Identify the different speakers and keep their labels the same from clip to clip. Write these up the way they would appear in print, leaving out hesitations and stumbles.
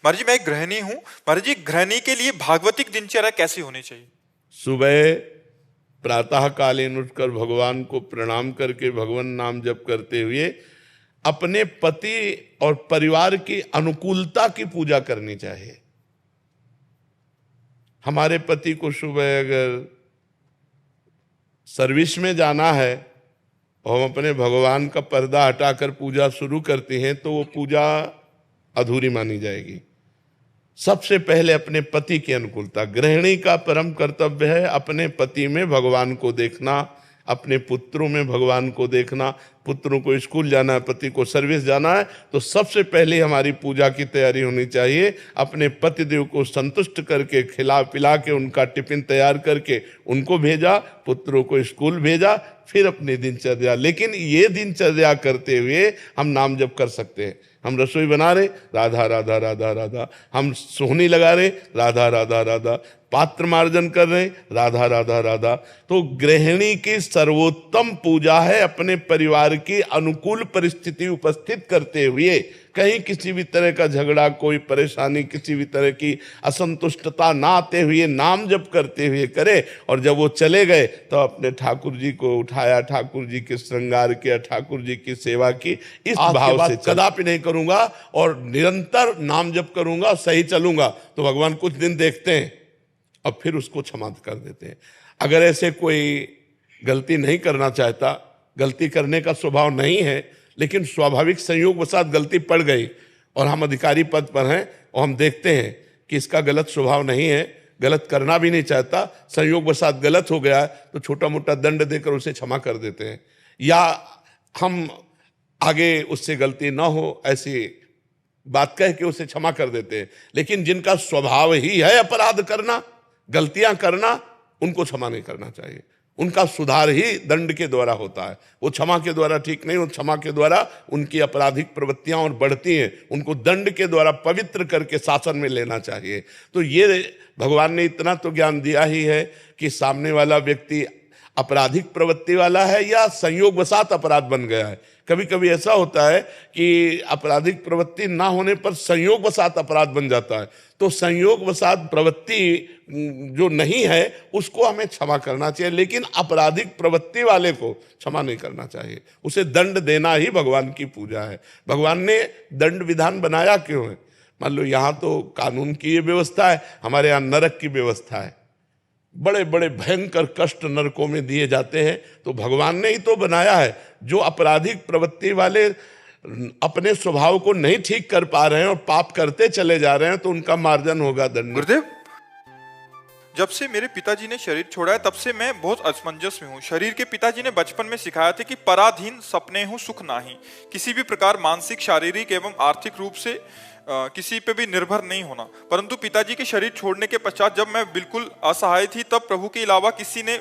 Speaker 1: महाराज जी मैं एक गृहिणी हूँ। महाराज जी गृहिणी के लिए भागवतिक दिनचर्या कैसी होनी चाहिए?
Speaker 2: सुबह प्रातः कालीन उठकर भगवान को प्रणाम करके भगवान नाम जप करते हुए अपने पति और परिवार की अनुकूलता की पूजा करनी चाहिए। हमारे पति को सुबह अगर सर्विस में जाना है और हम अपने भगवान का पर्दा हटाकर पूजा शुरू करते हैं तो वो पूजा अधूरी मानी जाएगी। सबसे पहले अपने पति की अनुकूलता। गृहिणी का परम कर्तव्य है अपने पति में भगवान को देखना, अपने पुत्रों में भगवान को देखना। पुत्रों को स्कूल जाना है, पति को सर्विस जाना है, तो सबसे पहले हमारी पूजा की तैयारी होनी चाहिए। अपने पतिदेव को संतुष्ट करके खिला पिला के उनका टिफिन तैयार करके उनको भेजा, पुत्रों को स्कूल भेजा, फिर अपनी दिनचर्या। लेकिन ये दिनचर्या करते हुए हम नाम जप कर सकते हैं। हम रसोई बना रहे राधा राधा राधा राधा, हम सोहनी लगा रहे राधा राधा राधा, पात्र मार्जन कर रहे राधा राधा राधा। तो गृहिणी की सर्वोत्तम पूजा है अपने परिवार की अनुकूल परिस्थिति उपस्थित करते हुए कहीं किसी भी तरह का झगड़ा, कोई परेशानी, किसी भी तरह की असंतुष्टता ना आते हुए नाम जप करते हुए करे। और जब वो चले गए तो अपने ठाकुर जी को उठाया, ठाकुर जी के श्रृंगार किया, ठाकुर जी की सेवा की। इस भाव से कदापि नहीं करूंगा और निरंतर नाम जप करूंगा, सही चलूंगा, तो भगवान कुछ दिन देखते हैं और फिर उसको क्षमा कर देते हैं। अगर ऐसे कोई गलती नहीं करना चाहता, गलती करने का स्वभाव नहीं है, लेकिन स्वाभाविक संयोगवशात गलती पड़ गई और हम अधिकारी पद पर हैं और हम देखते हैं कि इसका गलत स्वभाव नहीं है, गलत करना भी नहीं चाहता, संयोगवशात गलत हो गया है, तो छोटा मोटा दंड देकर उसे क्षमा कर देते हैं। या हम आगे उससे गलती ना हो ऐसी बात कह के उसे क्षमा कर देते हैं। लेकिन जिनका स्वभाव ही है अपराध करना, गलतियां करना, उनको क्षमा नहीं करना चाहिए। उनका सुधार ही दंड के द्वारा होता है, वो क्षमा के द्वारा ठीक नहीं। वो क्षमा के द्वारा उनकी आपराधिक प्रवृत्तियां और बढ़ती हैं, उनको दंड के द्वारा पवित्र करके शासन में लेना चाहिए। तो ये भगवान ने इतना तो ज्ञान दिया ही है कि सामने वाला व्यक्ति आपराधिक प्रवृत्ति वाला है या संयोगवशात अपराध बन गया है। कभी कभी ऐसा होता है कि आपराधिक प्रवृत्ति ना होने पर संयोगवशात अपराध बन जाता है। तो संयोगवशात प्रवृत्ति जो नहीं है उसको हमें क्षमा करना चाहिए, लेकिन आपराधिक प्रवृत्ति वाले को क्षमा नहीं करना चाहिए। उसे दंड देना ही भगवान की पूजा है। भगवान ने दंड विधान बनाया क्यों है? मान लो यहाँ तो कानून की ये व्यवस्था है, हमारे यहाँ नरक की व्यवस्था है। बड़े बड़े भयंकर कष्ट नरकों में दिए जाते हैं, तो भगवान ने ही तो बनाया है। जो आपराधिक प्रवृत्ति वाले अपने स्वभाव को नहीं ठीक कर पा रहे हैं और पाप करते चले जा रहे हैं, तो उनका मार्जन होगा दंड।
Speaker 1: गुरुदेव, जब से मेरे पिताजी ने शरीर छोड़ा है तब से मैं बहुत असमंजस में हूँ। शरीर के पिताजी ने बचपन में सिखाया था कि पराधीन सपने हूँ सुख नाही, किसी भी प्रकार मानसिक, शारीरिक एवं आर्थिक रूप से किसी पे भी निर्भर नहीं होना। परंतु पिताजी के शरीर छोड़ने के पश्चात जब मैं बिल्कुल असहाय थी तब प्रभु के अलावा किसी ने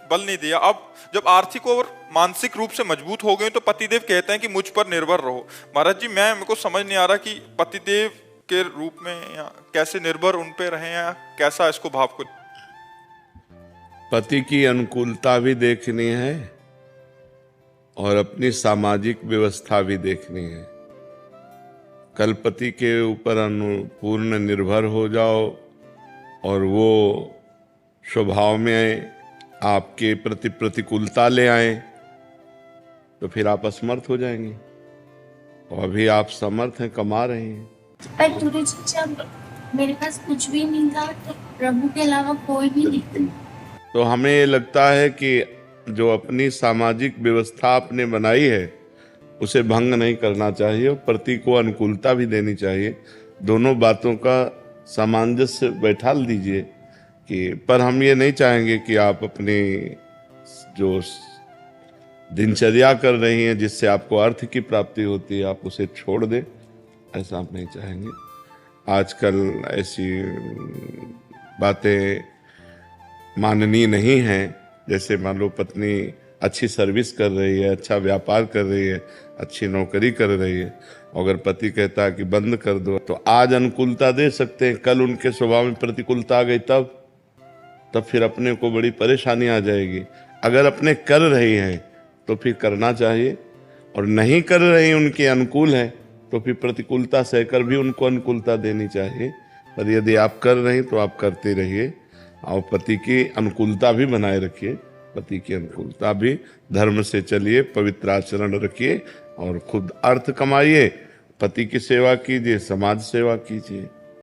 Speaker 1: बल नहीं दिया। अब जब आर्थिक और मानसिक रूप से मजबूत हो गए तो पतिदेव कहते हैं कि मुझ पर निर्भर रहो। महाराज जी मेरे को समझ नहीं आ रहा कि पतिदेव के रूप में या कैसे निर्भर उन पे रहे या कैसा इसको भाव को।
Speaker 2: पति की अनुकूलता भी देखनी है और अपनी सामाजिक व्यवस्था भी देखनी है। कल पति के ऊपर पूर्ण निर्भर हो जाओ और वो स्वभाव में आपके प्रति प्रतिकूलता ले आए तो फिर आप असमर्थ हो जाएंगे। और अभी आप समर्थ हैं, कमा रहे हैं।
Speaker 3: पर गुरु जी जब मेरे पास कुछ भी नहीं था तो प्रभु के अलावा कोई भी नहीं था।
Speaker 2: तो हमें ये लगता है कि जो अपनी सामाजिक व्यवस्था आपने बनाई है उसे भंग नहीं करना चाहिए और पति को अनुकूलता भी देनी चाहिए। दोनों बातों का सामंजस्य बैठा दीजिए कि पर हम ये नहीं चाहेंगे कि आप अपनी जो दिनचर्या कर रही हैं जिससे आपको अर्थ की प्राप्ति होती है आप उसे छोड़ दें, ऐसा आप नहीं चाहेंगे। आजकल ऐसी बातें माननीय नहीं हैं। जैसे मान लो पत्नी अच्छी सर्विस कर रही है, अच्छा व्यापार कर रही है, अच्छी नौकरी कर रही है, अगर पति कहता है कि बंद कर दो तो आज अनुकूलता दे सकते हैं, कल उनके स्वभाव में प्रतिकूलता आ गई तब फिर अपने को बड़ी परेशानी आ जाएगी। अगर अपने कर रही हैं तो फिर करना चाहिए और नहीं कर रही उनके अनुकूल है तो फिर प्रतिकूलता सहकर भी उनको अनुकूलता देनी चाहिए। पर यदि आप कर रहे हैं तो आप करते रहिए और पति की अनुकूलता भी बनाए रखिए, पति की अनुकूलता भी, धर्म से चलिए, पवित्र आचरण रखिए और खुद अर्थ कमाइए, पति की सेवा कीजिए, समाज सेवा कीजिए।